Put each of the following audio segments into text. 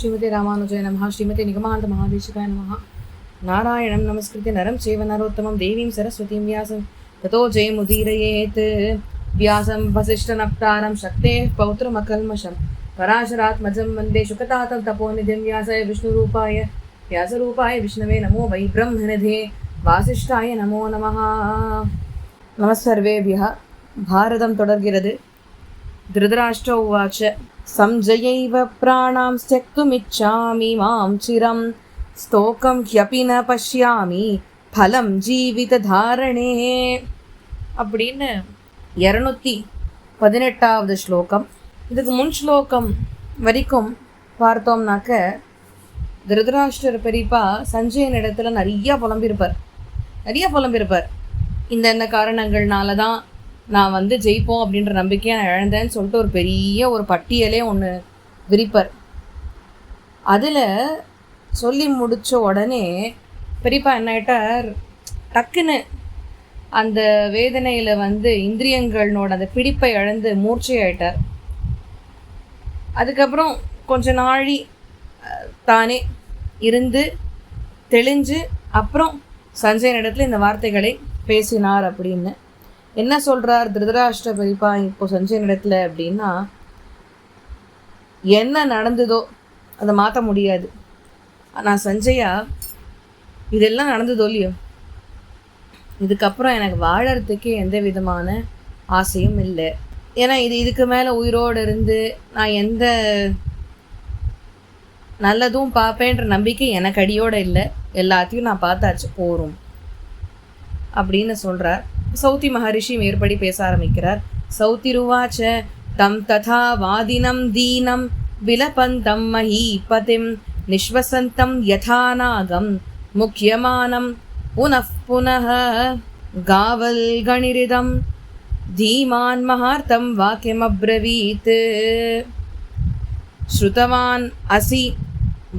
श्रीमते रामानुजाय नमः। श्रीमते निगमान्त महादेशिकाय नमः। नारायणं नमस्कृत्य नरं चैव नरोत्तमं देवीं सरस्वतीं व्यासं ततो जयमुदीरयेत्। व्यासं वसिष्ठनप्तारं शक्तेः पौत्रमकल्मषं पराशरात्मजं वन्दे शुकतातं तपोनिधिं व्यासाय विष्णुरूपाय व्यासरूपाय विष्णवे नमो वै ब्रह्मनिधे वासिष्ठाय नमो नमः। नमस्सर्वेभ्यः। भारतं தொடர்கிறது. धृतराष्ट्र उवाच संजयैव प्राणां त्यक्तुमिच्छामि मां चिरं स्तोकं ह्यपि न पश्यामि फलं जीवितधारणे அப்படின்னு 218வது ஸ்லோகம். இதுக்கு முன் ஸ்லோகம் வரைக்கும் பார்த்தோம்னாக்க திருதராஷ்டிரர் பெரியப்பா சஞ்சயன் இடத்துல நிறைய புலம்பிருப்பார். இந்த காரணங்கள்னால தான் நான் ஜெயிப்போம் அப்படின்ற நம்பிக்கையை நான் இழந்தேன்னு சொல்லிட்டு ஒரு பெரிய ஒரு பட்டியலே ஒன்று விரிப்பார். அதில் சொல்லி முடித்த உடனே பெரியப்பா என்ன ஆயிட்டார், டக்குன்னு அந்த வேதனையில் இந்திரியங்களோட அந்த பிடிப்பை இழந்து மூர்ச்சையாயிட்டார். அதுக்கப்புறம் கொஞ்ச நாழி தானே இருந்து தெளிஞ்சு அப்புறம் சஞ்சயன் இடத்துல இந்த வார்த்தைகளை பேசினார். அப்படின்னு என்ன சொல்கிறார் திருதராஷ்டிர பெரியப்பா இப்போ சஞ்சயன் இடத்துல அப்படின்னா, என்ன நடந்ததோ அதை மாற்ற முடியாது. ஆனால் சஞ்சயா, இதெல்லாம் நடந்ததோ இல்லையோ, இதுக்கப்புறம் எனக்கு வாழறதுக்கே எந்த விதமான ஆசையும் இல்லை. ஏன்னா இதுக்கு மேலே உயிரோடு இருந்து நான் எந்த நல்லதும் பார்ப்பேன்ற நம்பிக்கை எனக்கு அடியோடு இல்லை. எல்லாத்தையும் நான் பார்த்தாச்சு, போரும் அப்படின்னு சொல்கிறார். சௌத்தி மகரிஷி மேற்படி பேச ஆரம்பிக்கிறார். சௌத்திருவாச்ச தம் ததா வாதினம் தீனம் விலபந்தம் மஹீபதிம் நிஸ்வசந்தம் யதாநாகம் முக்கியமானம் புனః புனः காவல் கணிரிதம் தீமான் மகார்த்தம் வாக்கியமப்ரவீத் ஸ்ருதவான் அசி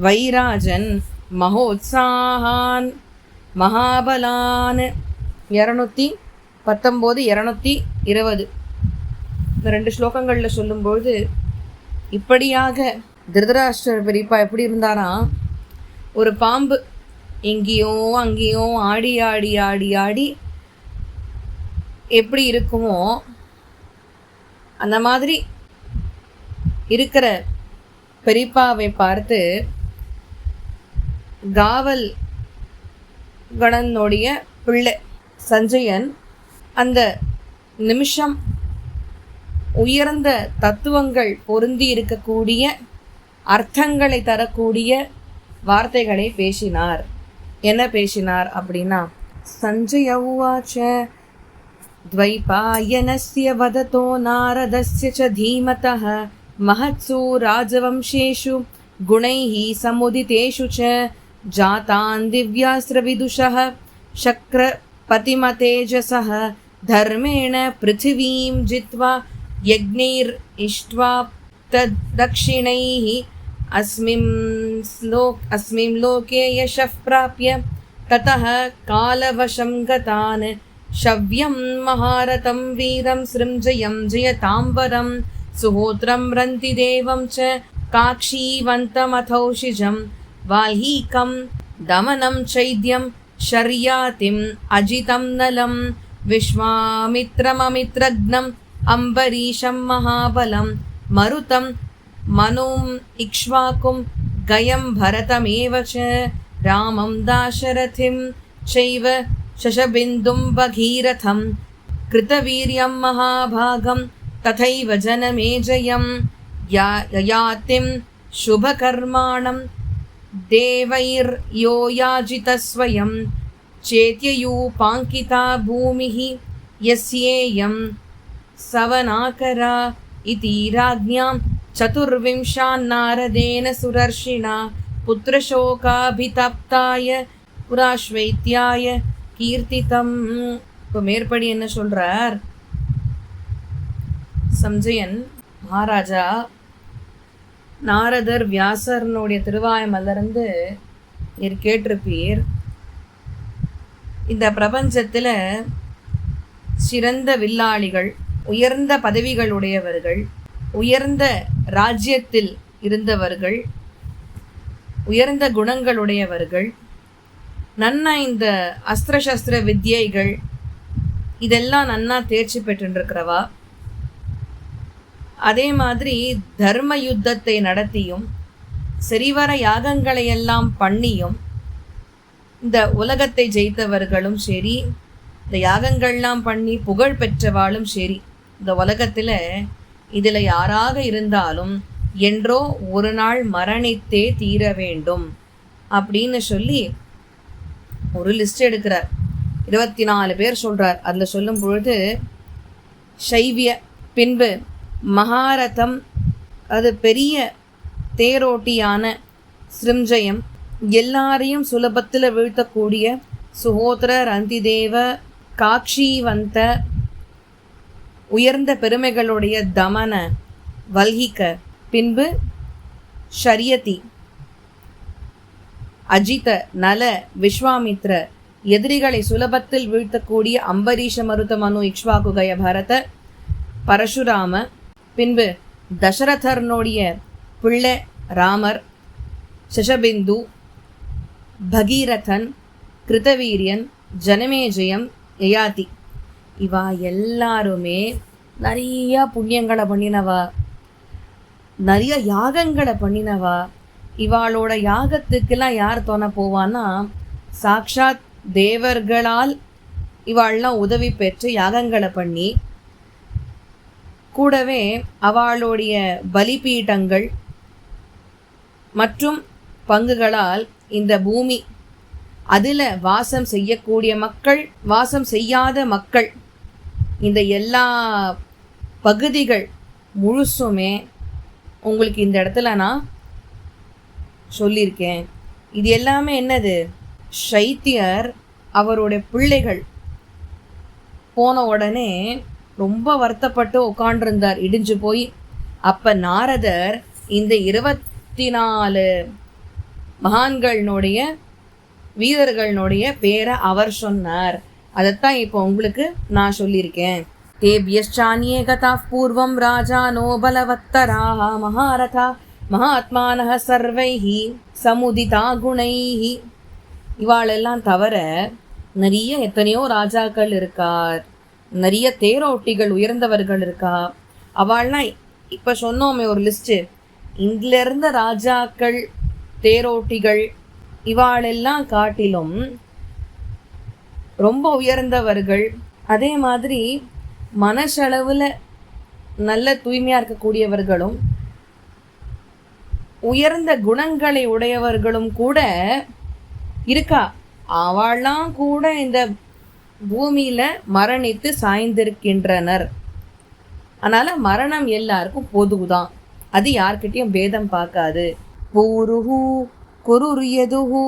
வைராஜன் மகோத்சாஹான் மகாபலான். 219, 220 இந்த 2 ஸ்லோகங்களில் சொல்லும்போது இப்படியாக திருதராஷ்டிரர் பெரியப்பா எப்படி இருந்தாரா, ஒரு பாம்பு எங்கேயோ அங்கேயோ ஆடி ஆடி ஆடி ஆடி எப்படி இருக்குமோ அந்த மாதிரி இருக்கிற பெரியப்பாவை பார்த்து காவல் கணனுடைய பிள்ளை சஞ்சயன் அந்த நிமிஷம் உயர்ந்த தத்துவங்கள் பொருந்தி இருக்கக்கூடிய அர்த்தங்களை தரக்கூடிய வார்த்தைகளை பேசினார். என்ன பேசினார் அப்படின்னா, சஞ்சய உவாச்ச த்வைபாயனஸ்ய வததோ நாரதஸ்ய ச தீமதः மஹத்சு ராஜவம்சேஷு குணைஹி சமுதிதேஷு ச ஜாதான் திவ்யாஸ்ரவிதுஷः சக்ர பதிமதேஜசः தர்மேண பிருथिवीं ஜித்வா யக்ஞைர் இஷ்ட்வா ததக்ஷிணைः அஸ்மின் லோகே யஷः பிராப்ய ததः காலவசம் கதான் ஷவ்யம் மகாரதம் வீரம் ஸ்ருஞ்சயம் ஜெயதாம்பரம் சுஹோத்ரம் ரந்தி தேவம் ச காக்ஷீவந்தமதௌஷிஜம் வால்ஹீகம் தமனம் சைத்யம் ஷர்யாதிம் அஜிதம் நலம் விஸ்வாமித்ரமமித்ரக்னம் அம்பரீஷம் மகாபலம் மருதம் மனும் இக்ஷ்வாக்கும் கயம் பரதமேவ ச ராமம் தாசரதிம் சைவ சசபிந்தும் பகீரதம் கிருதவீர்யம் மகாபாகம் ததைவ ஜனமேஜயம் யயாதிம் சுபகர்மாணம் தேவைர் யோ யாஜிதஸ்வயம் சேத்யயூபாங்கிதா பூமிஹி யஸ்யேயம் சவனாகரா இதி ராஜ்ஞாம் சதுர்விம்ஷான்னாரதேன சுரர்ஷிணா புத்திரசோகாபிதப்தாய புராஸ்வைத்யாய கீர்த்திதம். இப்போ மேற்படி என்ன சொல்றார், சஞ்சயன் மகாராஜா நாரதர் வியாசர்னுடைய திருவாய் மலர்ந்து நீர் கேட்டிருப்பீர், இந்த பிரபஞ்சத்தில் சிறந்த வில்லாளிகள், உயர்ந்த பதவிகளுடையவர்கள், உயர்ந்த ராஜ்யத்தில் இருந்தவர்கள் உயர்ந்த குணங்களுடையவர்கள், நன்னா இந்த அஸ்திர சஸ்திர வித்யைகள் இதெல்லாம் நன்னா தேர்ச்சி பெற்றுருக்கிறவா, அதே மாதிரி தர்ம யுத்தத்தை நடத்தியும் சரிவர யாகங்களையெல்லாம் பண்ணியும் இந்த உலகத்தை ஜெயித்தவர்களும் சரி, இந்த யாகங்கள்லாம் பண்ணி புகழ் பெற்றவாளும் சரி, இந்த உலகத்தில் இதில் யாராக இருந்தாலும் என்றோ ஒரு நாள் மரணித்தே தீர வேண்டும் அப்படின்னு சொல்லி ஒரு லிஸ்ட் எடுக்கிறார். 24 பேர் சொல்கிறார். அதில் சொல்லும் பொழுது சைவிய, பின்பு மகாரதம், அது பெரிய தேரோட்டியான சிருஞ்சயம், எல்லாரையும் சுலபத்தில் வீழ்த்தக்கூடிய சுஹோத்ரர், அந்திதேவ, காக்ஷீவந்த, உயர்ந்த பெருமைகளுடைய தமன, வல்கிக, பின்பு ஷரியதி, அஜித, நல, விஸ்வாமித்ர, எதிரிகளை சுலபத்தில் வீழ்த்தக்கூடிய அம்பரீஷ, மருத, மனு, இக்ஷ்வாகுகய, பரத, பரசுராம, பின்பு தசரதர்னுடைய பிள்ளை ராமர், சஷபிந்து, பகீரதன், கிருதவீரியன், ஜனமேஜயம், யயாதி, இவா எல்லாருமே நிறைய புண்ணியங்களை பண்ணினவா, நிறைய யாகங்களை பண்ணினவா. இவாளோட யாகத்துக்கெல்லாம் யார் தோண போவான்னா, சாக்ஷாத் தேவர்களால் இவாள்லாம் உதவி பெற்று யாகங்களை பண்ணி, கூடவே அவளுடைய பலிபீட்டங்கள் மற்றும் பங்குகளால் இந்த பூமி, அதில் வாசம் செய்யக்கூடிய மக்கள், வாசம் செய்யாத மக்கள், இந்த எல்லா பகுதிகள் முழுசுமே உங்களுக்கு இந்த இடத்துல நான் சொல்லியிருக்கேன். இது எல்லாமே என்னது? சைத்தியர் அவருடைய பிள்ளைகள் போன உடனே ரொம்ப வருத்தப்பட்டு உட்காண்டிருந்தார், இடிஞ்சு போய். அப்போ நாரதர் இந்த 24 மகான்களுடைய, வீரர்களுடைய பேரை அவர் சொன்னார். அதைத்தான் இப்போ உங்களுக்கு நான் சொல்லியிருக்கேன். தேபியச்சானியே கதா பூர்வம் ராஜானோ பலவத்தராஹ மகாரதா மகாத்மானஹ சர்வைஹி சமுதிதா குணைஹி. இவாளெல்லாம் தவிர நிறைய எத்தனையோ ராஜாக்கள் இருக்கார், நிறைய தேரோட்டிகள் உயர்ந்தவர்கள் இருக்கா. அவள்லாம் இப்போ சொன்னோமே ஒரு லிஸ்ட்டு, இங்கிலிருந்த ராஜாக்கள், தேரோட்டிகள், இவாளெல்லாம் காட்டிலும் ரொம்ப உயர்ந்தவர்கள். அதே மாதிரி மனசளவில் நல்ல தூய்மையாக இருக்கக்கூடியவர்களும் உயர்ந்த குணங்களை உடையவர்களும் கூட இருக்கா. அவள்லாம் கூட இந்த பூமியில் மரணித்து சாய்ந்திருக்கின்றனர். அதனால் மரணம் எல்லாருக்கும் பொதுதான், அது யார்கிட்டையும் பேதம் பார்க்காது. பூருஹு குருரியதுஹு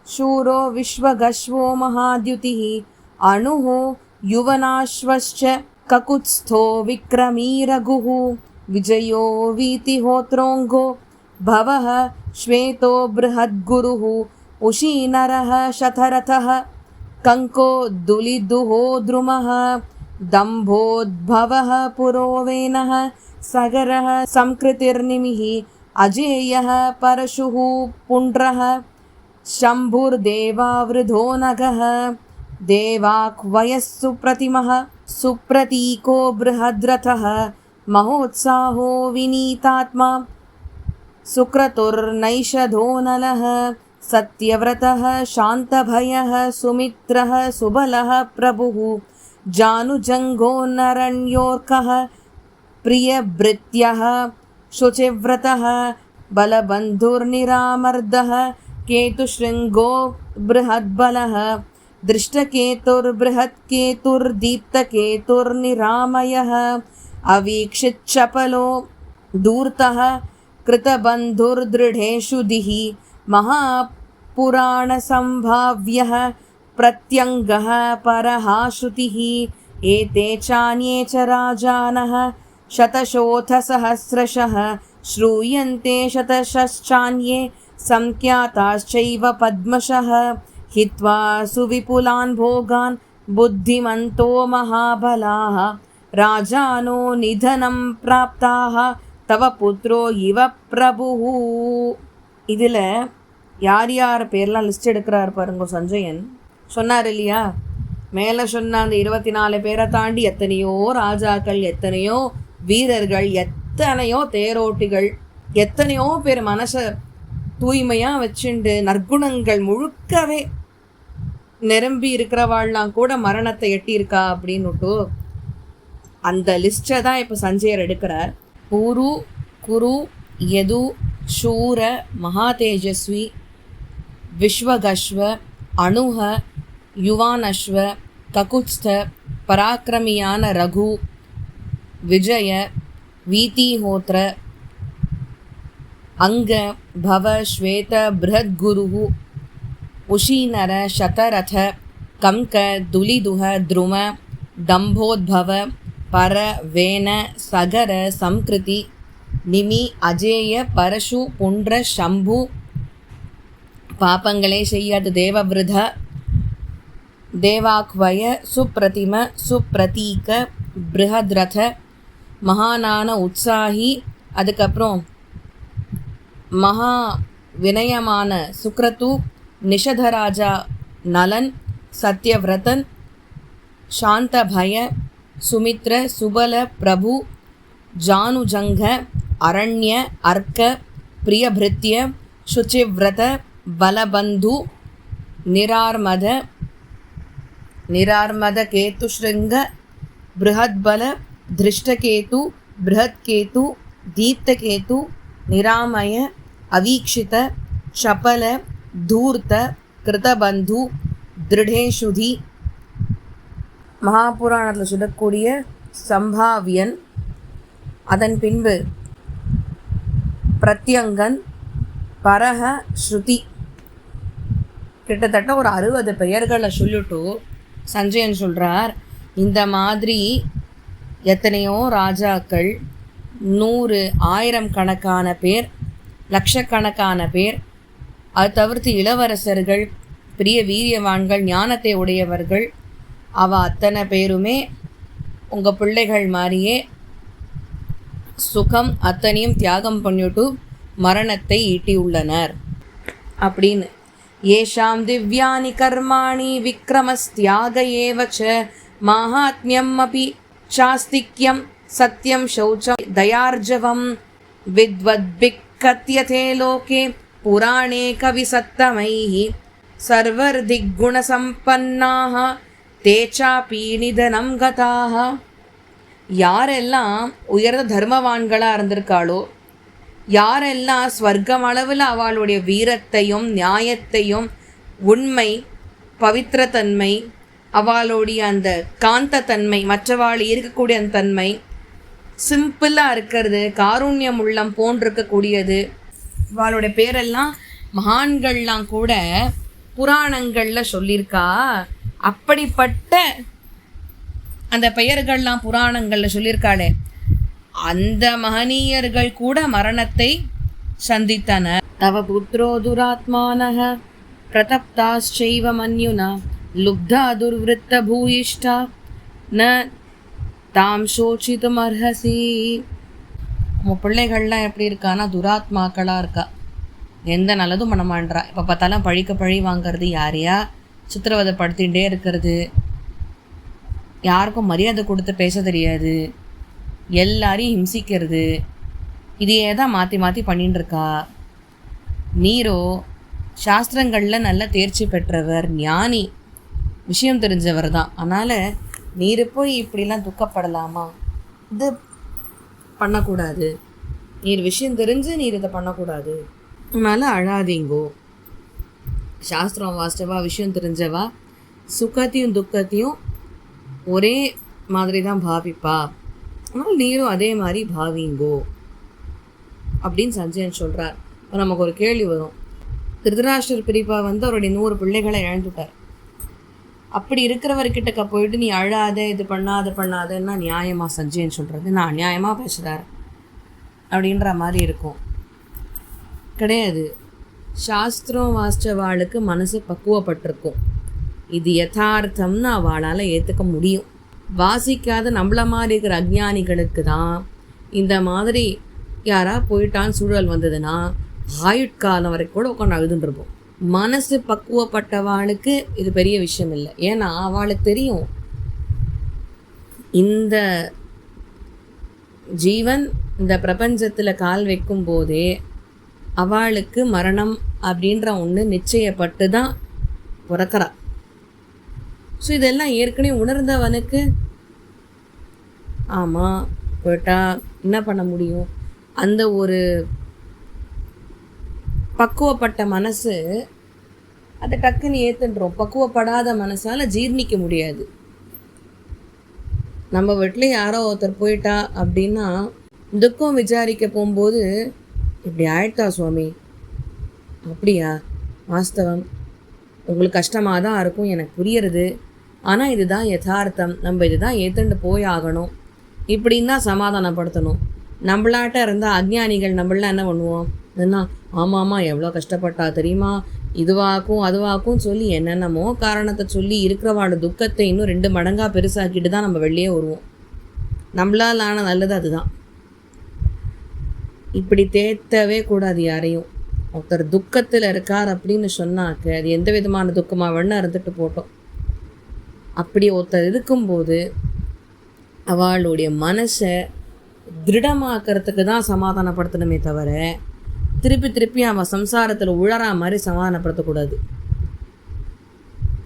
शूरो विश्वगश्वो महाद्युतिः अणुः युवनाश्वश्च ककुत्स्थो विक्रमी रघुः विजयो वीतिहोत्रोङ्गो भवः श्वेतो बृहद्गुरुः उशीनरः शतरथः कङ्को दुलिदुहो द्रुमः दम्भोद्भवः पुरोवेनः सगरः संकृतिर्निमिः अजेयः परशुः पुण्ड्रः शम्भुर्देवावृधो नगः देवाह्वयस्सु प्रतिमः सुप्रतीको बृहद्रथः महोत्साहो विनीतात्मा सुक्रतुर्नैषधो नलः सत्यव्रतः शान्तभयः सुमित्रः सुबलः प्रभुः जानुजङ्गो नरण्योर्कः प्रियभृत्यः शुचिव्रतः बलबन्धुर्निरामर्दः केतुशृङ्गो बृहद्बलः दृष्टकेतुर्बृहत्केतुर्दीप्तकेतुर्निरामयः अवीक्षितचपलो धूर्तः कृतबन्धुर्दृढेषुधिः महापुराणसम्भाव्यः प्रत्यङ्गः परः श्रुतिः एते चान्ये च राजानः शतशोऽथसहस्रशः श्रूयन्ते शतशश्चान्ये संख्याताश्चैव पद्मशः हित्वा सुविपुलान् भोगान् बुद्धिमन्तो महाबलाः राजानो निधनं प्राप्ताः तव पुत्रो इव प्रभुः. இதில் யார் யார் பேர்லாம் லிஸ்ட் எடுக்கிறார் பாருங்க சஞ்சயன். சொன்னார் இல்லையா, மேலே சொன்ன அந்த 24 பேரை தாண்டி எத்தனையோ ராஜாக்கள், எத்தனையோ வீரர்கள், எத்தனையோ தேரோட்டிகள், எத்தனையோ பேர் மனசை தூய்மையாக வச்சுண்டு நற்குணங்கள் முழுக்கவே நிரம்பி இருக்கிறவாள்லாம் கூட மரணத்தை எட்டியிருக்கா அப்படின்னுட்டு அந்த லிஸ்ட்டை தான் இப்போ சஞ்சயர் எடுக்கிறார். பூரு குரு யது சூர மகாதேஜஸ்வி விஸ்வகஸ்வ அணுக யுவானஸ்வ ககுத்ஸ்த பராக்கிரமியான ரகு விஜய வீதிஹோத்ர அங்க பவ ஸ்வேத பிருஹத்குரு உஷீநர சதரத கம்க துலிதுஹ த்ரும தம்போத்பவ பர வேன சகர சம்கிருதி நிமி அஜேய பரசு புன்ற சம்பு பாப்பங்களே செய்யாத தேவவிருத தேவாக்வய சுப்ரதிம சுப்ரதீக பிருஹத்ரத மகானான உற்சாகி, அதுக்கப்புறம் மகா வினயமான சுக்ரது நிஷதராஜா நலன் சத்யவிரதன் சாந்தபய சுமித்ர சுபல பிரபு ஜானுஜங்க அரண்ய அர்க்க பிரியபிருத்ய சுச்சிவ்ரத பலபந்து நிரார்மத கேதுஸ்ருங்க பிருஹத்பல திருஷ்டகேது பிருஹத்கேது தீப்தகேது நிராமய அவீக்ஷித சபல தூர்த்த கிருதபந்து திருடேஷுதி. மகாபுராணத்தில் சொல்லக்கூடிய சம்பாவியன், அதன் பின்பு பிரத்யங்கன், பரஹ ஸ்ருதி, கிட்டத்தட்ட ஒரு 60 பெயர்களை சொல்லிட்டு சஞ்சயன் சொல்கிறார். இந்த மாதிரி எத்தனையோ ராஜாக்கள், 100 1000 கணக்கான பேர், லட்சக்கணக்கான பேர், அது தவிர்த்து இளவரசர்கள், பெரிய வீரியவான்கள், ஞானத்தை உடையவர்கள், அத்தனை பேருமே உங்கள் பிள்ளைகள் மாதிரியே சுகம் அத்தனையும் தியாகம் பண்ணிட்டு மரணத்தை ஈட்டியுள்ளனர் அப்படின்னு. ஏஷாம் திவ்யானி கர்மாணி விக்ரமஸ்தியாக ஏவச்ச மாஹாத்மியம் அபி சாஸ்திக்யம் சத்யம் சௌச்சம் தயார்ஜவம் வித்வத்பிக்கத்யதே லோகே புராணே கவிசத்தமைஹி சர்வர் திக்குணசம்பன்னாஹ தேச்சாபி நிதனம் கதாஹ. யாரெல்லாம் உயர்ந்த தர்மவான்களாக இருந்திருக்காளோ, யாரெல்லாம் ஸ்வர்க்கம் அளவில் அவளுடைய வீரத்தையும் நியாயத்தையும் உண்மை பவித்திரத்தன்மை அவளுடைய அந்த காந்தத்தன்மை மற்றவாள் இருக்கக்கூடிய அந்த தன்மை சிம்பிளாக இருக்கிறது, காருண்யம் உள்ளம் போன்றிருக்கக்கூடியது, அவளுடைய பேரெல்லாம் மகான்கள்லாம் கூட புராணங்களில் சொல்லியிருக்கா. அப்படிப்பட்ட அந்த பெயர்கள்லாம் புராணங்களில் சொல்லியிருக்காளே, அந்த மகனீயர்கள் கூட மரணத்தை சந்தித்தனர். தவ புத்ரோ துராத்மானஹ பிரதப்தாஸ்சைவ மன்யுனா லுப்தா துர்விருத்த பூயிஷ்டா ந தாம் சோச்சித்தும் அர்ஹசி. உங்கள் பிள்ளைகள்லாம் எப்படி இருக்கான்னா துராத்மாக்களாக இருக்கா, எந்த நல்லதும் பண்ண மாட்டா. இப்போ பார்த்தாலும் பழி வாங்கிறது, யாரையா சித்திரவதைப்படுத்திகிட்டே இருக்கிறது, யாருக்கும் மரியாதை கொடுத்து பேச தெரியாது, எல்லாரையும் ஹிம்சிக்கிறது, இதையே தான் மாற்றி மாற்றி பண்ணிட்டு இருக்கா. நீரோ சாஸ்திரங்களில் நல்ல தேர்ச்சி பெற்றவர், ஞானி, விஷயம் தெரிஞ்சவர் தான். அதனால் நீர் போய் இப்படிலாம் துக்கப்படலாமா? இது பண்ணக்கூடாது, நீர் விஷயம் தெரிஞ்சு நீர் இதை பண்ணக்கூடாது, அதனால் அழாதீங்கோ. சாஸ்திரம் வாஸ்தவா விஷயம் தெரிஞ்சவா சுகத்தையும் துக்கத்தையும் ஒரே மாதிரி தான் பாவிப்பா, ஆனால் நீரும் அதே மாதிரி பாவிங்கோ அப்படின்னு சஞ்சயன் சொல்கிறார். இப்போ நமக்கு ஒரு கேள்வி வரும், திருதராஷ்டிரர் பிரிப்பா அவருடைய 100 பிள்ளைகளை இழந்துட்டார். அப்படி இருக்கிறவர்கிட்ட போயிட்டு நீ அழாத, இது பண்ணாதன்னா நியாயமாக சஞ்சயன் சொல்கிறது? நான் அநியாயமாக பேசுகிறார் அப்படின்ற மாதிரி இருக்கும். கிடையாது. சாஸ்திரம் வாஸ்தவாளுக்கு மனசு பக்குவப்பட்டிருக்கும், இது யதார்த்தம்னு அவளால் ஏற்றுக்க முடியும். வாசிக்காத நம்மள மாதிரி இருக்கிற அஜ்ஞானிகளுக்கு தான் இந்த மாதிரி யாரா போயிட்டான்னு சூழல் வந்ததுன்னா ஆயுட்காலம் வரைக்கும் கூட உட்காந்து அழுதுன்னு இருப்போம். மனசு பக்குவப்பட்டவாளுக்கு இது பெரிய விஷயம் இல்லை. ஏன்னா அவளுக்கு தெரியும் இந்த ஜீவன் இந்த பிரபஞ்சத்தில் கால் வைக்கும் போதே அவளுக்கு மரணம் அப்படின்ற ஒன்று நிச்சயப்பட்டு தான் பிறக்கிறா. ஸோ இதெல்லாம் ஏற்கனவே உணர்ந்தவனுக்கு ஆமாம் போயிட்டா என்ன பண்ண முடியும், அந்த ஒரு பக்குவப்பட்ட மனசு அதை டக்குன்னு ஏற்றுன்றோம். பக்குவப்படாத மனசால் ஜீர்ணிக்க முடியாது. நம்ம வீட்டில் யாரோ ஒருத்தர் போயிட்டா அப்படின்னா துக்கம் விசாரிக்க போகும்போது இப்படி ஆயிட்டா சுவாமி, அப்படியா, வாஸ்தவம், உங்களுக்கு கஷ்டமாக தான் இருக்கும், எனக்கு புரியுறது, ஆனால் இதுதான் யதார்த்தம், நம்ம இதுதான் ஏற்றுண்டு போய் ஆகணும் இப்படின்னு தான் சமாதானப்படுத்தணும். நம்மளாட்ட இருந்தால் அஜ்ஞானிகள் நம்மளாம் என்ன பண்ணுவோம், என்ன ஆமாம்மா எவ்வளோ கஷ்டப்பட்டா தெரியுமா, இதுவாக்கும் அதுவாக்கும் சொல்லி என்னென்னமோ காரணத்தை சொல்லி இருக்கிறவாட துக்கத்தை இன்னும் 2 மடங்காக பெருசாக்கிட்டு தான் நம்ம வெளியே வருவோம். நம்மளால் ஆன நல்லது அதுதான். இப்படி தேத்தவே கூடாது யாரையும். ஒருத்தர் துக்கத்தில் இருக்கார் அப்படின்னு சொன்னாக்க அது எந்த விதமான துக்கமாக வேணா இருந்துட்டு போட்டோம். அப்படி ஒருத்தர் இருக்கும்போது அவளுடைய மனசை திருடமாக்கிறதுக்கு தான் சமாதானப்படுத்தணுமே தவிர திருப்பி திருப்பி அவன் சம்சாரத்தில் உழறா மாதிரி சமாதானப்படுத்தக்கூடாது.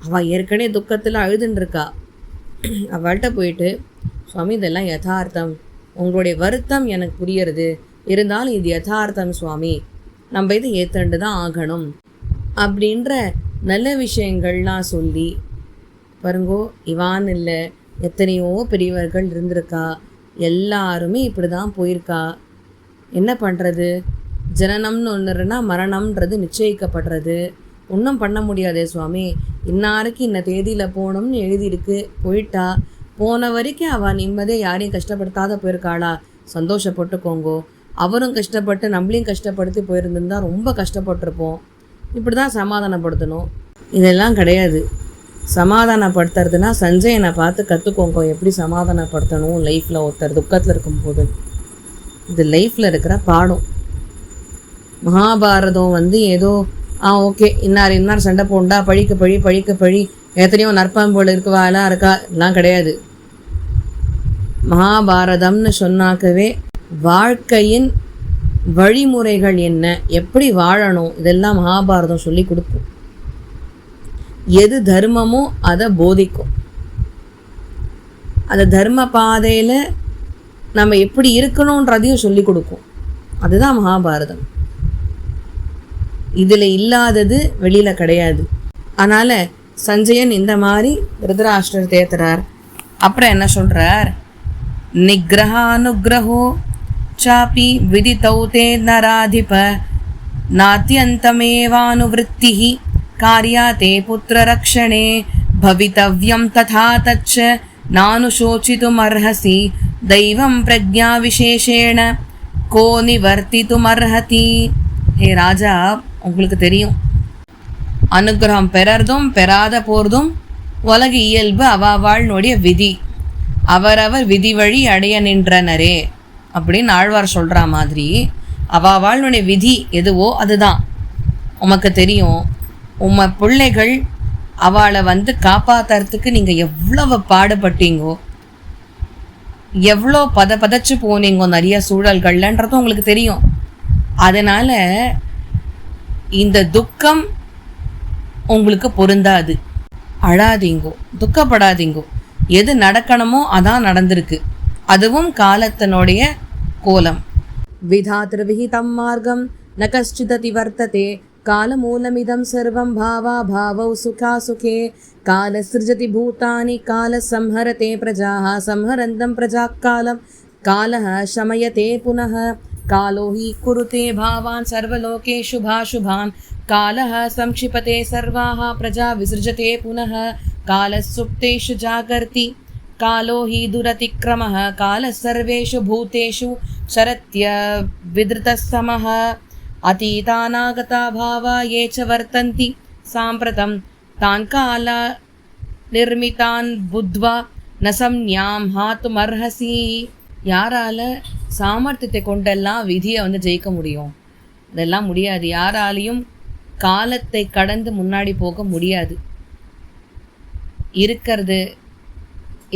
அவள் ஏற்கனவே துக்கத்தில் அழுதுன்ருக்கா. அவள்கிட்ட போயிட்டு சுவாமி இதெல்லாம் யதார்த்தம், உங்களுடைய வருத்தம் எனக்கு புரியறது, இருந்தாலும் இது யதார்த்தம் சுவாமி, நம்ம இதை ஏற்றுண்டு தான் ஆகணும் அப்படின்ற நல்ல விஷயங்கள்லாம் சொல்லி பாருங்கோ. இவான் இல்லை, எத்தனையோ பெரியவர்கள் இருந்திருக்கா, எல்லாருமே இப்படி தான் போயிருக்கா. என்ன பண்ணுறது, ஜனனம்னு ஒன்றுனா மரணம்ன்றது நிச்சயிக்கப்படுறது, ஒன்றும் பண்ண முடியாதே சுவாமி, இன்னாருக்கு இன்ன தேதியில் போகணும்னு எழுதியிருக்கு, போயிட்டா, போன வரைக்கும் அவள் நிம்மதியாக யாரையும் கஷ்டப்படுத்தாத போயிருக்காளா, சந்தோஷப்பட்டுக்கோங்கோ. அவரும் கஷ்டப்பட்டு நம்மளையும் கஷ்டப்படுத்தி போயிருந்துருந்தா ரொம்ப கஷ்டப்பட்டிருப்போம். இப்படி தான் சமாதானப்படுத்தணும். இதெல்லாம் கிடையாது. சமாதானப்படுத்துறதுனா சஞ்சயனை பார்த்து கற்றுக்கோங்க எப்படி சமாதானப்படுத்தணும் லைஃப்பில் ஒருத்தர் துக்கத்தில் இருக்கும்போது. இது லைஃப்பில் இருக்கிற பாடம். மகாபாரதம் ஏதோ ஓகே இன்னார் சண்டை போண்டா, பழிக்க பழி, எத்தனையோ நற்பண்புகள் இருக்குவாலாம் இருக்கா, எல்லாம் கிடையாது. மகாபாரதம்னு சொன்னாக்கவே வாழ்க்கையின் வழிமுறைகள் என்ன, எப்படி வாழணும், இதெல்லாம் மகாபாரதம் சொல்லி கொடுக்கும். எது தர்மமோ அதை போதிக்கும். அந்த தர்ம பாதையில் நம்ம எப்படி இருக்கணுன்றதையும் சொல்லி கொடுக்கும். அதுதான் மகாபாரதம். இதில் இல்லாதது வெளியில் கிடையாது. அதனால் சஞ்சயன் இந்த மாதிரி திருதராஷ்டிரர் தேத்துறார். அப்புறம் என்ன சொல்கிறார், நிகிரஹானுகிரஹோ சாப்பி விதிதௌ தே நராதிப நாத்யந்தமேவானுவృత్తి கார்யா தே புத்திரரக்ஷணே பவிதவ்யம் ததா தச்ச நானுஷோச்சிதுமர்ஹசி தெய்வம் பிரக்ஞா விசேஷேண கோ நிவர்த்திதுமர்ஹதி. ஹே ராஜா, உங்களுக்கு தெரியும் அனுகிரகம் பெறறதும் பெறாத போகிறதும் உலக இயல்பு, அவாவாழ்னுடைய விதி, அவரவர் விதி வழி அடைய நின்றனரே அப்படின்னு ஆழ்வார் சொல்கிற மாதிரி அவாவாழ்னுடைய விதி எதுவோ அதுதான். உமக்கு தெரியும், உம்ம பிள்ளைகள் அவளை காப்பாற்றுறதுக்கு நீங்கள் எவ்வளவு பாடுபட்டீங்கோ, எவ்வளோ பதச்சு போனீங்கோ நிறைய சூழல்கள்லன்றதும் உங்களுக்கு தெரியும். அதனால் இந்த துக்கம் உங்களுக்கு பொருந்தாது. அழாதீங்கோ, துக்கப்படாதீங்கோ. எது நடக்கணுமோ அதான் நடந்திருக்கு. அதுவும் காலத்தினுடைய கோலம். விதாத்திர விஹிதம் மார்க்கம் ந கஷ்டிததி வர்த்ததே காலமூலமிதம் சர்வம் பாவா பாவௌ சுகா சுகே கால சிருஜதி பூதானி கால சம்ஹரதே பிரஜாः சம்ஹரந்தம் பிரஜாக்காலம் காலः சமயதே புனः காலோ ஹி குருதே பாவான் சர்வலோகேஷு பாசுபான் காலः சம்க்ஷிபதே சர்வாः பிரஜா விசிருஜதே புனः காலः சுப்தேஷு ஜாகர்த்தி காலோ ஹி துரதிக்ரமः காலः சர்வேஷு பூதேஷு சரத்ய வித்ருதஸ்தமः அதீதாநாகதா பாவா ஏ ச வர்த்தந்தி சாம்பிரதம் தான் காலா நிர்மிதான் புத்வா நசம்ஞாம் ஹாத்துமர்ஹசி. யாரால சாமர்த்தியத்தை கொண்டெல்லாம் விதியை ஜெயிக்க முடியும்? இதெல்லாம் முடியாது. யாராலையும் காலத்தை கடந்து முன்னாடி போக முடியாது. இருக்கிறது,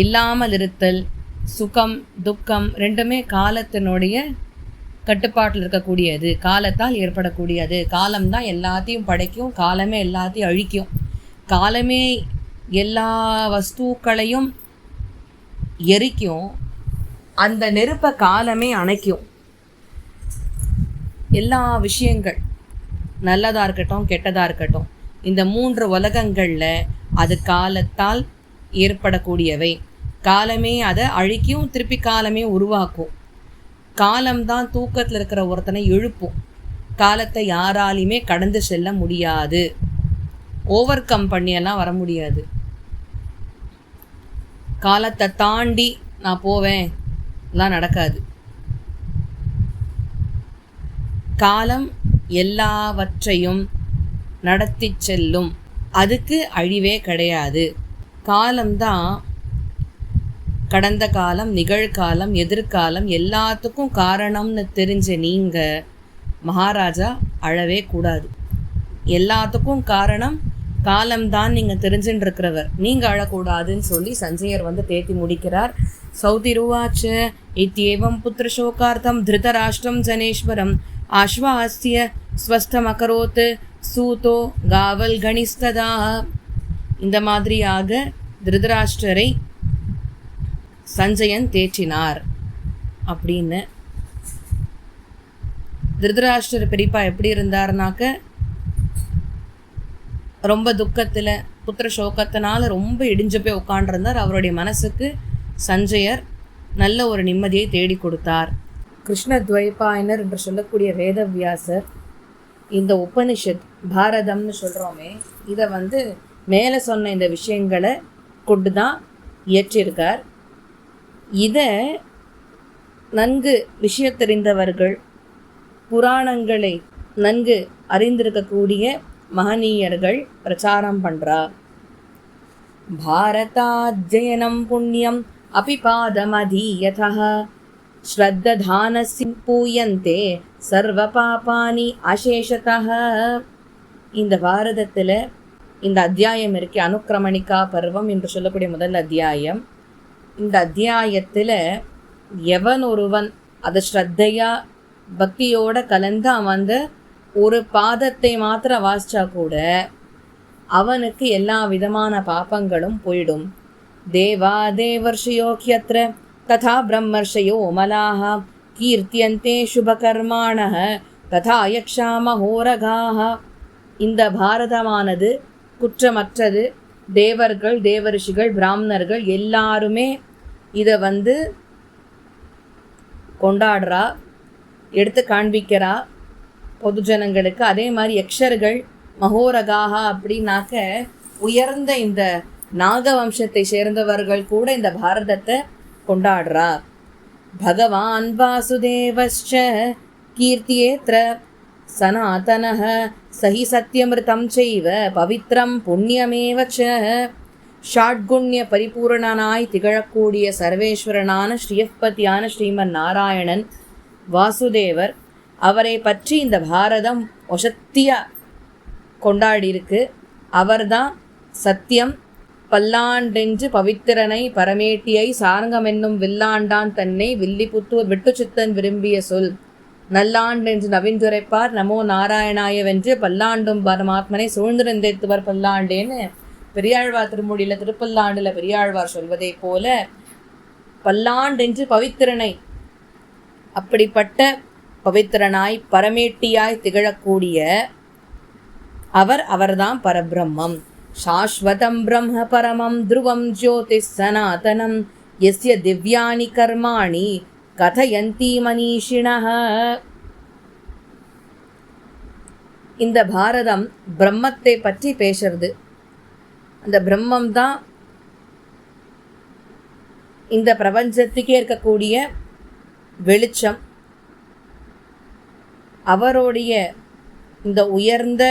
இல்லாமல் இருத்தல், சுகம் துக்கம் ரெண்டுமே காலத்தினுடைய கட்டுப்பாட்டில் இருக்கக்கூடியது, காலத்தால் ஏற்படக்கூடியது. காலம்தான் எல்லாத்தையும் படைக்கும், காலமே எல்லாத்தையும் அழிக்கும். காலமே எல்லா வஸ்துக்களையும் எரிக்கும், அந்த நெருப்பை காலமே அணைக்கும். எல்லா விஷயங்கள் நல்லதாக இருக்கட்டும் கெட்டதாக இருக்கட்டும், இந்த 3 உலகங்களில் அது காலத்தால் ஏற்படக்கூடியவை. காலமே அதை அழிக்கும், திருப்பி காலமே உருவாக்கும். காலம்தான் தூக்கத்தில் இருக்கிற ஒருத்தனை எழுப்பும். காலத்தை யாராலையுமே கடந்து செல்ல முடியாது, ஓவர் கம் பண்ணியெல்லாம் வர முடியாது. காலத்தை தாண்டி நான் போவேன் எல்லாம் நடக்காது. காலம் எல்லாவற்றையும் நடத்தி செல்லும், அதுக்கு அழிவே கிடையாது. காலம்தான் கடந்த காலம், நிகழ்காலம், எதிர்காலம் எல்லாத்துக்கும் காரணம்னு தெரிஞ்ச நீங்கள் மகாராஜா அழவே கூடாது. எல்லாத்துக்கும் காரணம் காலம்தான் நீங்கள் தெரிஞ்சுட்டு இருக்கிறவர், நீங்கள் அழக்கூடாதுன்னு சொல்லி சஞ்சயர் தேத்தி முடிக்கிறார். சௌதிருவாச்ச இத்யேவம் புத்திரசோகார்த்தம் திருதராஷ்டிரம் ஜனேஸ்வரம் ஆஸ்வாஸ்ய ஸ்வஸ்தமகரோத் சூதோ காவல் கணிஸ்ததா. இந்த மாதிரியாக திருதராஷ்டிரரை சஞ்சயன் தேற்றினார் அப்படின்னு. திருதராஷ்டிர பெரியப்பா எப்படி இருந்தார்னாக்க, ரொம்ப துக்கத்தில் புத்திர சோகத்தினால ரொம்ப இடிஞ்சு போய் உட்காண்டிருந்தார். அவருடைய மனசுக்கு சஞ்சயர் நல்ல ஒரு நிம்மதியை தேடி கொடுத்தார். கிருஷ்ணத்வைபாயனர் என்று சொல்லக்கூடிய வேதவியாசர் இந்த உபனிஷத் பாரதம்னு சொல்கிறோமே, இதை மேலே சொன்ன இந்த விஷயங்களை கொண்டு தான் இயற்றியிருக்கார். இதை நன்கு விஷயம் தெரிந்தவர்கள், புராணங்களை நன்கு அறிந்திருக்கக்கூடிய மகனீயர்கள் பிரச்சாரம் பண்ணுறார். பாரதாத்யயனம் புண்ணியம் அபிபாதமதீயதः ஸ்ரத்ததானஸ்ய பூயந்தே சர்வ பாபானி அசேஷதः. இந்த பாரதத்தில் இந்த அத்தியாயம் இருக்கு, அனுக்கிரமணிகா பர்வம் என்று சொல்லக்கூடிய முதல் அத்தியாயம். இந்த அத்தியாயத்தில் எவன் ஒருவன் அதை ஸ்ரத்தையா பக்தியோட கலந்து அவன் ஒரு பாதத்தை மாத்திரம் வாசிச்சா கூட அவனுக்கு எல்லா விதமான பாப்பங்களும் போயிடும். தேவா தேவர்ஷயோக்யத்ர ததா பிரம்மர்ஷயோ மலாஹ கீர்த்தியந்தே சுபகர்மாணஹ ததா யக்ஷா மகோரகாஹ. இந்த பாரதமானது குற்றமற்றது. தேவர்கள், தேவரிஷிகள், பிராமணர்கள் எல்லாருமே இதை கொண்டாடுறா, எடுத்து காண்பிக்கிறா பொதுஜனங்களுக்கு. அதே மாதிரி யக்ஷர்கள் மகோரகாக அப்படின்னாக்க உயர்ந்த இந்த நாகவம்சத்தை சேர்ந்தவர்கள் கூட இந்த பாரதத்தை கொண்டாடுறா. பகவான் வாசுதேவஸ்ச கீர்த்தியேத்ர சனாதனஹ சஹி சத்யமிருதம் செய்வ பவித்ரம் புண்ணியமேவச்ச. ஷாட்குண்ய பரிபூரணனாய் திகழக்கூடிய சர்வேஸ்வரனான ஸ்ரீயப்பதியான ஸ்ரீமன் நாராயணன் வாசுதேவர், அவரை பற்றி இந்த பாரதம் ஒசத்தியாக கொண்டாடியிருக்கு. அவர்தான் சத்தியம் பல்லாண்டென்று பவித்திரனை பரமேட்டியை சார்ங்கமென்னும் வில்லாண்டான் தன்னை வில்லிபுத்தூர் விட்டுச்சித்தன் விரும்பிய சொல் நல்லாண்டென்று நவீன்துரைப்பார் நமோ நாராயணாயவென்று பல்லாண்டும் பரமாத்மனை சூழ்ந்திருந்தேத்துவர் பல்லாண்டேன்னு பெரியாழ்வார் திருமொழியில் திருப்பல்லாண்டில் பெரியாழ்வார் சொல்வதை போல பல்லாண்டென்று பவித்திரனை, அப்படிப்பட்ட பவித்திரனாய் பரமேட்டியாய் திகழக்கூடிய அவர்தான் பரபிரம்மம். சாஸ்வதம் பிரம்ம பரமம் துருவம் ஜோதி சனாதனம் யஸ்ய திவ்யானி கர்மாணி கதயந்தி மனிஷிணஹ. இந்த பாரதம் பிரம்மத்தை பற்றி பேசுறது. அந்த பிரம்மம் தான் இந்த பிரபஞ்சத்துக்கே இருக்கக்கூடிய வெளிச்சம். அவருடைய இந்த உயர்ந்த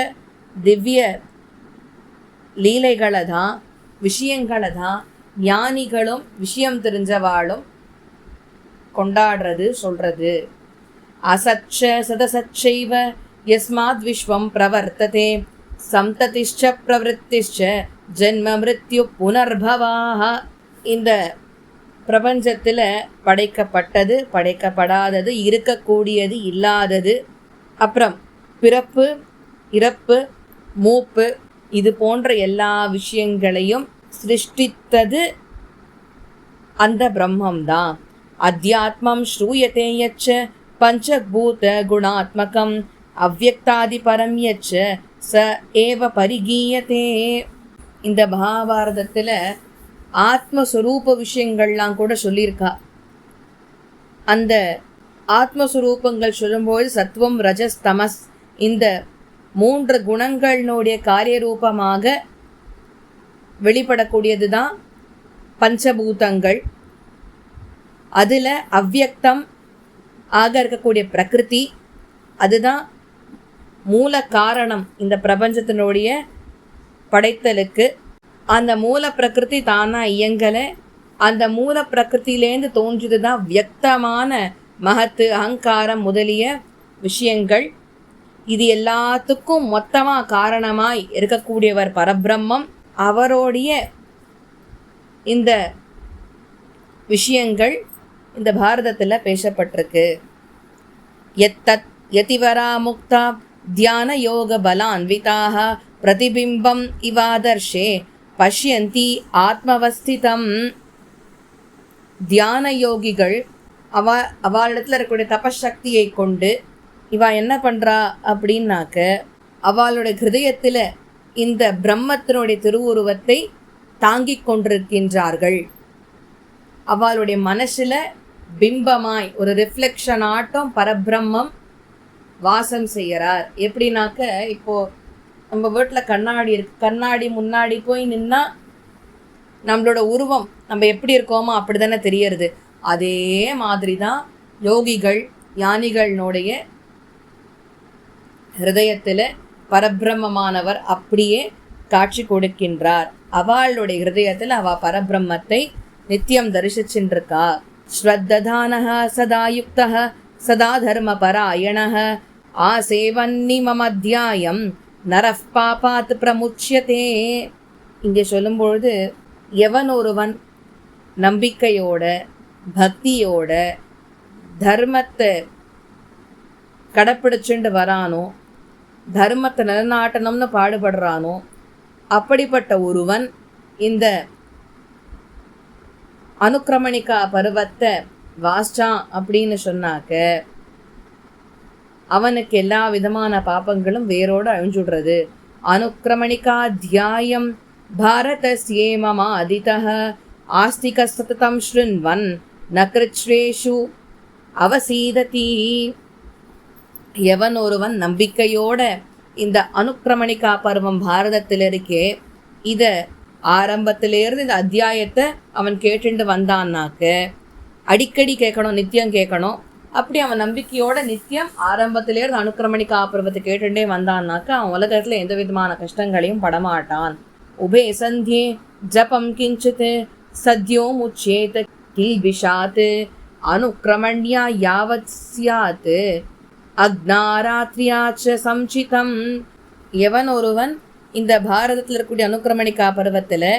திவ்ய லீலைகளை தான், விஷயங்களை தான் ஞானிகளும் விஷயம் தெரிஞ்சவாளும் கொண்டாடுறது, சொல்கிறது. அசச்ச சதசச்சைவ யஸ்மாத் விஸ்வம் பிரவர்த்ததே சம்ததிஷ்ச பிரவருத்திஷ்ச ஜென்ம மிருத்யு புனர்பவாக. இந்த பிரபஞ்சத்தில் படைக்கப்பட்டது, படைக்கப்படாதது, இருக்கக்கூடியது, இல்லாதது, அப்புறம் பிறப்பு, இறப்பு, மூப்பு, இது போன்ற எல்லா விஷயங்களையும் சிருஷ்டித்தது அந்த பிரம்மம்தான். அத்தியாத்மம் ஸ்ரூயதே யச்ச பஞ்சபூத குணாத்மகம் அவ்யக்தாதி பரம் யச்ச ச ஏவ பரிகீயதே. இந்த மகாபாரதத்தில் ஆத்மஸ்வரூப விஷயங்கள்லாம் கூட சொல்லியிருக்கா. அந்த ஆத்மஸ்வரூபங்கள் சொல்லும்போது சத்துவம், ரஜஸ், தமஸ் இந்த 3 குணங்களுடைய காரிய ரூபமாக வெளிப்படக்கூடியது தான் பஞ்சபூதங்கள். அதில் அவ்யக்தம் ஆக இருக்கக்கூடிய பிரகிருதி, அதுதான் மூல காரணம் இந்த பிரபஞ்சத்தினுடைய படைத்தலுக்கு. அந்த மூல பிரகிருதி தானாக இயங்கலை. அந்த மூல பிரகிருத்திலேருந்து தோன்றியது தான் வியக்தமான மகத்து, அகங்காரம் முதலிய விஷயங்கள். இது எல்லாத்துக்கும் மொத்தமாக காரணமாய் இருக்கக்கூடியவர் பரபிரம்மம். அவருடைய இந்த விஷயங்கள் இந்த பாரதத்தில் பேசப்பட்டிருக்கு. எத்தத் யதிவரா முக்தா தியான யோக பலான்விதாக பிரதிபிம்பம் இவாதர்ஷே பஷ்யந்தி ஆத்மவஸ்திதம். தியான யோகிகள் அவளிடத்தில் இருக்கக்கூடிய தபசக்தியை கொண்டு இவா என்ன பண்ணுறா அப்படின்னாக்க, அவளுடைய ஹிருதயத்தில் இந்த பிரம்மத்தினுடைய திருவுருவத்தை தாங்கிக் கொண்டிருக்கின்றார்கள். அவளுடைய மனசில் பிம்பமாய் ஒரு ரிஃப்ளெக்ஷன் ஆட்டம் பரபிரம்மம் வாசம் செய்கிறார். எப்படின்னாக்க, இப்போது நம்ம வீட்டில் கண்ணாடி இருக்கு, கண்ணாடி முன்னாடி போய் நின்னா நம்மளோட உருவம் நம்ம எப்படி இருக்கோமோ அப்படி தானே தெரியறது. அதே மாதிரி தான் யோகிகள், ஞானிகளுடைய ஹிருதயத்தில் பரபிரம்மமானவர் அப்படியே காட்சி கொடுக்கின்றார். அவளுடைய ஹிருதயத்தில் அவள் பரபிரம்மத்தை நித்தியம் தரிசிச்சுருக்கா. ஸ்ரத்ததானஹ சதா யுக்தஹ சதா தர்ம பராயணஹ ஆசேவன்னி மமத்யாயம் நரஃப் பாபாத் பிரமுச்யதே. இங்கே சொல்லும்பொழுது, எவன் ஒருவன் நம்பிக்கையோட பக்தியோட தர்மத்தை கடைப்பிடிச்சுண்டு வரானோ, தர்மத்தை நிலநாட்டணும்னு பாடுபடுறானோ, அப்படிப்பட்ட ஒருவன் இந்த அனுக்கிரமணிகா பருவத்தை வாசிச்சான் அப்படின்னு சொன்னாக்க அவனுக்கு எல்லா விதமான பாப்பங்களும் வேரோடு அழிஞ்சுடுறது. அனுக்கிரமணிகா தியாயம் பாரதஸ்யேமமா அதிதஹ ஆஸ்திக சததம் ஸ்ருண்வன் நக்ருச்வேஷு அவசீததி. எவன் ஒருவன் நம்பிக்கையோட இந்த அனுக்கிரமணிகா பருவம் பாரதத்தில் இருக்கே, இதை ஆரம்பத்திலேருந்து இந்த அத்தியாயத்தை அவன் கேட்டுட்டு வந்தான்னாக்க, அடிக்கடி கேட்கணும், நித்தியம் கேட்கணும். அப்படி அவன் நம்பிக்கையோட நித்தியம் ஆரம்பத்திலேருந்து அனுக்கிரமணிகா பருவத்தை கேட்டுட்டே வந்தான்னாக்க அவன் உலகத்தில் எந்த விதமான கஷ்டங்களையும் படமாட்டான். உபே சந்தியே ஜபம் கிஞ்சித் சத்யோ முச்சேத் கில்பிஷாத் அனுக்கிரமண்யா யாவத் ஸ்யாத் அக்னாராத்ரியாச்ச சம்சிதம். எவன் ஒருவன் இந்த பாரதத்தில் இருக்கக்கூடிய அனுக்கிரமணிகா பருவத்தில்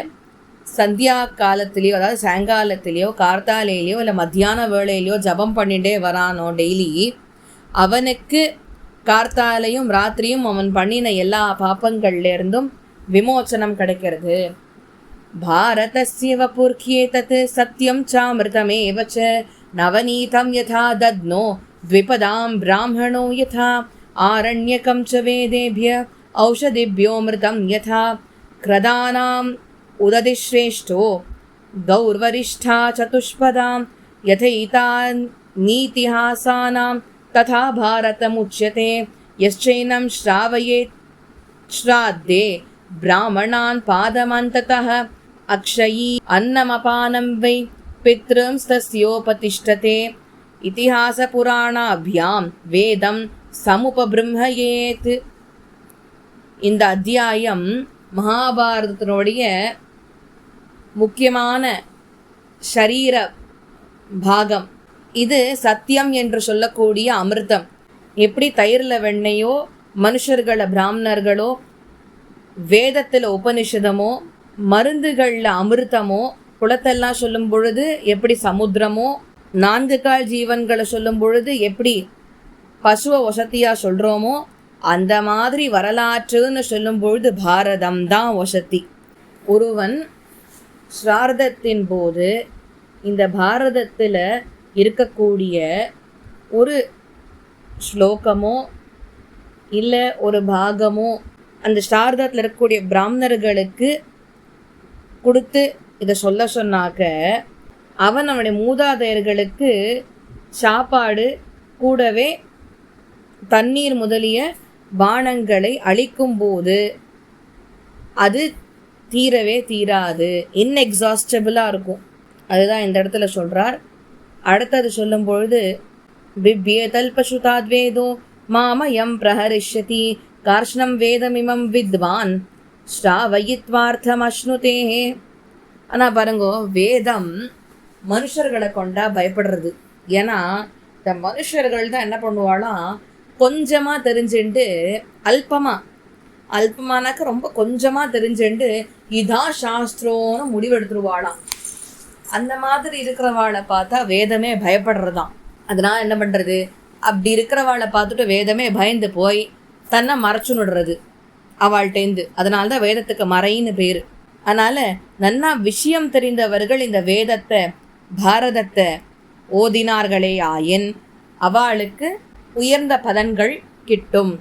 சந்தியா காலத்திலேயோ, அதாவது சாயங்காலத்திலேயோ, கார்த்தாலேயோ இல்லை மத்தியான வேளையிலையோ ஜபம் பண்ணிகிட்டே வரானோ டெய்லி, அவனுக்கு கார்த்தாலையும் ராத்திரியும் அவன் பண்ணின எல்லா பாப்பங்கள்லேருந்தும் விமோச்சனம் கிடைக்கிறது. பாரதஸ்ய வபுர்க்கியேதத் சத்யம் சாமிருதமேவ ச நவநீதம் யதா தத்னோ த்விபதாம் பிராமணோ யதா ஆரண்யகம் ச வேதேபிய ஔஷதிபியோமிருதம் யதா கிரதானாம் உததிஸ்ரேஷ்டோ கௌர்வரிஷ்டா சதுஷ்பதாம் யதைதா நீதிஹாசானாம் ததா பாரதமுச்யதே யஸ்சைனம் ஸ்ராவயேத் ஸ்ராத்தே பிராமணான் பாதமந்ததः அக்ஷயீ அன்னமபானம் வை பித்ரும் தஸ்யோபதிஷ்டதே இதிஹாச புராணாபியாம் வேதம் சமுபபிரம்மயேத். இந்த அத்தியாயம் மகாபாரதத்தினுடைய முக்கியமான ஷரீர பாகம். இது சத்தியம் என்று சொல்லக்கூடிய அமிர்தம். எப்படி தயிரில் வெண்ணையோ மனுஷர்களை பிராமணர்களோ, வேதத்தில் உபனிஷதமோ, மருந்துகளில் அமிர்தமோ, குளத்தெல்லாம் சொல்லும் பொழுது எப்படி சமுத்திரமோ, 4 கால் ஜீவன்களை சொல்லும் பொழுது எப்படி பசுவை வசத்தியாக சொல்கிறோமோ, அந்த மாதிரி வரலாற்றுன்னு சொல்லும் பொழுது பாரதம் தான் வசதி. ஒருவன் ஸ்ரார்த்தத்தின் போது இந்த பாரதத்தில் இருக்கக்கூடிய ஒரு ஸ்லோகமோ இல்லை ஒரு பாகமோ அந்த ஸ்ரார்த்தத்தில் இருக்கக்கூடிய பிராமணர்களுக்கு கொடுத்து இதை சொல்ல சொன்னாக்க, அவனுடைய மூதாதையர்களுக்கு சாப்பாடு கூடவே தண்ணீர் முதலிய பானங்களை அளிக்கும்போது அது தீரவே தீராது, இன்எக்ஸாஸ்டபிளாக இருக்கும். அதுதான் இந்த இடத்துல சொல்கிறார். அடுத்தது சொல்லும் பொழுது பிப்யேதல் பசுதாத்வேதோ மாமயம் பிரஹரிஷ்யதி கார்ஷ்ணம் வேதமிமம் வித்வான் ஸ்ராவயித்வார்த்தம் அஷ்ணுதே. ஆனால் பாருங்கோ, வேதம் மனுஷர்களை கொண்டா பயப்படுறது. ஏன்னா இந்த மனுஷர்கள் தான் என்ன பண்ணுவாளாம், கொஞ்சமாக தெரிஞ்சுட்டு அல்பமானாக்க ரொம்ப கொஞ்சமாக தெரிஞ்சுட்டு இதான் சாஸ்திரம்னு முடிவெடுத்துருவாளாம். அந்த மாதிரி இருக்கிறவாளை பார்த்தா வேதமே பயப்படுறதான். அதனால் என்ன பண்ணுறது, அப்படி இருக்கிறவாளை பார்த்துட்டு வேதமே பயந்து போய் தன்னை மறைச்சுன்னுடுறது அவள்கிட்டேந்து. அதனால தான் வேதத்துக்கு மறைன்னு பேர். அதனால் நன்னா விஷயம் தெரிந்தவர்கள் இந்த வேதத்தை பாரதத்தை ஓதினார்களே ஆயின் அவளுக்கு உயர்ந்த பலன்கள் கிட்டும்.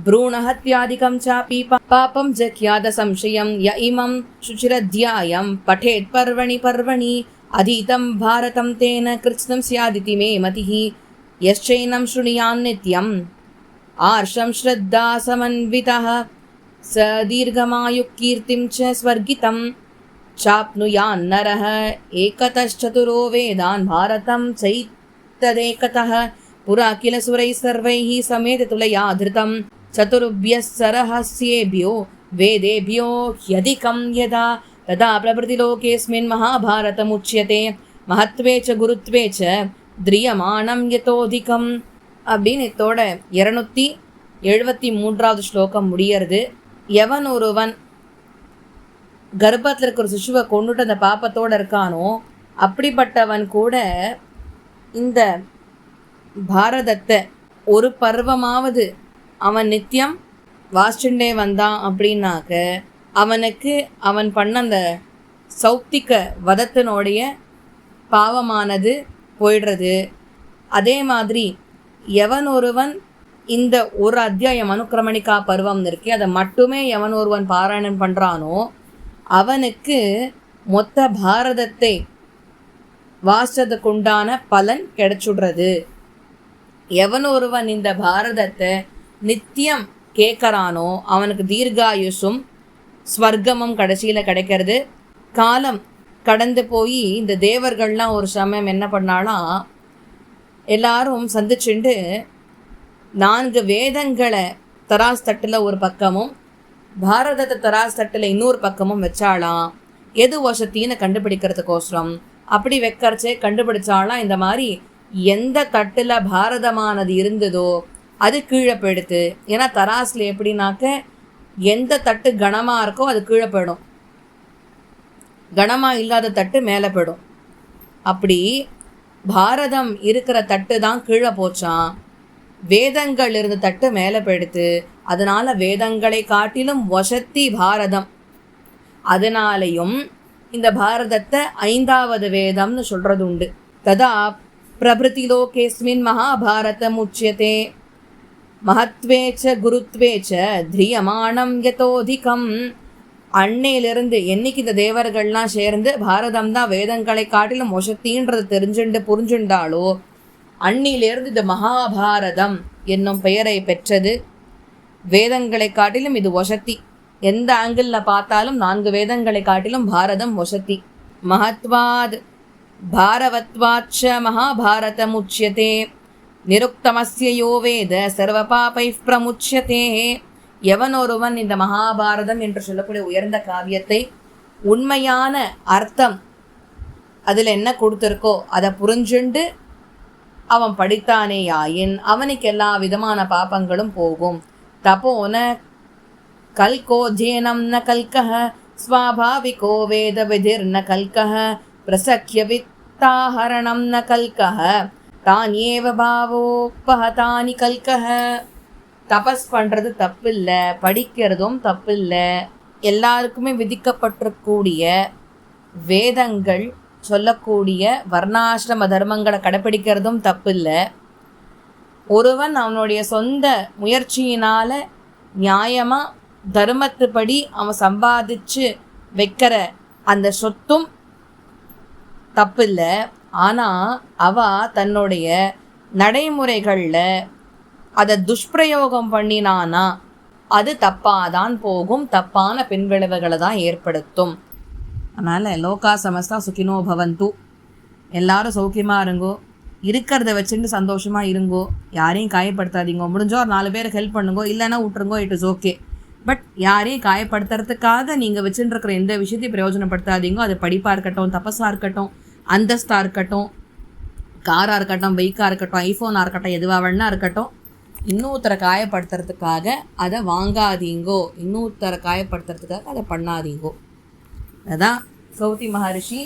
ப்ரூணஹத்யாதிகம் சாபி பாபம் ஜக்யாத சம்சயம் ய இமம் சுச்சிரத்யாயம் பட்டேத் பர்வணி பர்வணி அதீதம் பாரதம் தேன கிருத்ஸ்னம் ஸ்யாதிதி மே மதிஹி யஸ்சைனம் ஸ்ருணியான் நித்யம் ஆர்ஷம் ஸ்ரத்தா சமன்விதः ச தீர்கமாயுக் கீர்த்திம் ச ஸ்வர்கிதம் சாப்னுயான் நரஹ ஏகதச்சதுரோ வேதான் பாரதம் சைத்ததேகதः புரா கில சுரை சர்வைஹி சமேத துலயா திருதம் சதுருப்யः சரஹஸ்யேபியோ வேதேபியோ யதிகம் யதா ததா பிரபృతిலோகேஸ்மின் மகாபாரதமுச்யதே மஹத்வே ச குருத்வே ச த்ரியமானம் யதோதிகம். அப்படின்னு இதோட 273வது ஸ்லோகம் முடியறது. எவன் ஒருவன் கர்ப்பத்தில் இருக்கிற சிசுவை கொண்டுட்டு அந்த பாப்பத்தோடு இருக்கானோ அப்படிப்பட்டவன் கூட இந்த பாரதத்தை ஒரு பருவமாவது அவன் நித்தியம் வாசிச்சுட்டே வந்தான் அப்படின்னாக்க அவனுக்கு அவன் பண்ண அந்த சௌத்திக வதத்தினுடைய பாவமானது போயிடுறது. அதே மாதிரி எவன் ஒருவன் இந்த ஒரு அத்தியாயம் அனுக்கிரமணிக்கா பருவம் இருக்கு அதை மட்டுமே எவன் ஒருவன் பாராயணம் பண்ணுறானோ அவனுக்கு மொத்த பாரதத்தை வாசத்துக்குண்டான பலன் கிடைச்சுடுறது. எவன் ஒருவன் இந்த பாரதத்தை நித்தியம் கேட்குறானோ அவனுக்கு தீர்காயுசும் ஸ்வர்க்கமும் கடைசியில் கிடைக்கிறது. காலம் கடந்து போய் இந்த தேவர்கள்லாம் ஒரு சமயம் என்ன பண்ணாலாம், எல்லாரும் சந்திச்சுண்டு 4 வேதங்களை தராஸ் தட்டில் ஒரு பக்கமும் பாரதத்தை தராஸ் தட்டில் இன்னொரு பக்கமும் வச்சாலாம். எது வசத்தின்னு கண்டுபிடிக்கிறதுக்கோசரம் அப்படி வைக்கிறச்சே கண்டுபிடிச்சாலாம் இந்த மாதிரி எந்த தட்டில் பாரதமானது இருந்ததோ அது கீழே போயிடுது. ஏன்னா தராஸில் எப்படின்னாக்க எந்த தட்டு கனமாக இருக்கோ அது கீழே போயிடும், கனமாக இல்லாத தட்டு மேலே போயிடும். அப்படி பாரதம் இருக்கிற தட்டு தான் கீழே போச்சான், வேதங்கள் இருந்த தட்டு மேலே போயிடுது. அதனால் வேதங்களை காட்டிலும் வசத்தி பாரதம். அதனாலையும் இந்த பாரதத்தை 5வது வேதம்னு சொல்கிறது உண்டு. ததா பிரபృతిலோகேஸ்மின் மகாபாரதம் உச்சியதே மஹத்வே ச குருத்வே ச த்ரியமானம் யதோதிகம். அன்னையிலிருந்து என்னைக்கு இந்த தேவர்கள்லாம் சேர்ந்து பாரதம் தான் வேதங்களை காட்டிலும் வசத்தின்றது தெரிஞ்சுண்டு புரிஞ்சுண்டாலோ அன்னிலிருந்து இந்த மகாபாரதம் என்னும் பெயரை பெற்றது. வேதங்களை காட்டிலும் இது வசத்தி. எந்த ஆங்கிளில் பார்த்தாலும் 4 வேதங்களை காட்டிலும் பாரதம் வசத்தி. மஹத்வாத் பாரவத்வாச்ச மகாபாரதம் உச்சியதே நிருக்தமஸ்ய யோ வேத சர்வ பாபை பிரமுச்சியதே. எவன் ஒருவன் இந்த மகாபாரதம் என்று சொல்லக்கூடிய உயர்ந்த காவியத்தை உண்மையான அர்த்தம் அதில் என்ன கொடுத்துருக்கோ அதை புரிஞ்சுண்டு அவன் படித்தானே யாயின் அவனுக்கு எல்லா விதமான பாப்பங்களும் போகும். தபோன கல்கோ ஜேனம் ந கல்கஹ ஸ்வாபாவிகோ வேத விதிர்ன கல்கஹ பிரசக்ய வித்தாஹரணம் ந கல்கஹ தானியேவ பாவோபஹதானி கல்கஹ. தபஸ் பண்ணுறது தப்பில்லை, படிக்கிறதும் தப்பில்லை. எல்லாருக்குமே விதிக்கப்பட்டிருக்கூடிய வேதங்கள் சொல்லக்கூடிய வர்ணாசிரம தர்மங்களை கடைப்பிடிக்கிறதும் தப்பில்லை. ஒருவன் அவனுடைய சொந்த முயற்சியினால் நியாயமாக தர்மத்துப்படி அவன் சம்பாதிச்சு வைக்கிற அந்த சொத்தும் தப்பில்லை. ஆனால் அவள் தன்னுடைய நடைமுறைகளில் அதை துஷ்பிரயோகம் பண்ணினானா அது தப்பாதான் போகும், தப்பான பின்விளைவுகளை தான் ஏற்படுத்தும். அதனால் லோகா சமஸ்தா சுகினோ பவந்து, எல்லாரும் சௌக்கியமாக இருங்கோ, இருக்கிறத வச்சுட்டு சந்தோஷமாக இருங்கோ, யாரையும் காயப்படுத்தாதீங்க. முடிஞ்சோ ஒரு 4 பேருக்கு ஹெல்ப் பண்ணுங்கோ, இல்லைன்னா விட்டுருங்கோ, இட் இஸ் ஓகே. பட் யாரையும் காயப்படுத்துறதுக்காக நீங்கள் வச்சுட்டுருக்கிற எந்த விஷயத்தையும் பிரயோஜனப்படுத்தாதீங்க. அது படிப்பாக இருக்கட்டும், தபஸாக இருக்கட்டும், அந்தஸ்தாக இருக்கட்டும், காராக இருக்கட்டும், பைக்காக இருக்கட்டும், ஐஃபோனாக இருக்கட்டும், எதுவாக வேணா இருக்கட்டும், இன்னொருத்தரை காயப்படுத்துறதுக்காக அதை வாங்காதீங்கோ, இன்னொருத்தரை காயப்படுத்துறதுக்காக அதை பண்ணாதீங்கோ. அதான் சௌதி மகரிஷி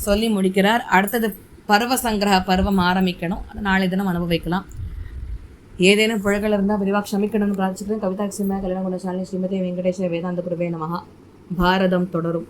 சொல்லி முடிக்கிறார். அடுத்தது பர்வ சங்கிரக பருவம் ஆரம்பிக்கணும். அதை நாளை தினம் அனுபவிக்கலாம். ஏதேனும் பிழைகள் இருந்தால் விரிவாக க்ஷமிக்கணும்னு பிரார்த்திச்சுக்கிறேன். கவிதா சிம்மா கல்யாண குண சாலினி ஸ்ரீமதி வெங்கடேஸ்வர வேதாந்த குருவே நமஹ. பாரதம் தொடரும்.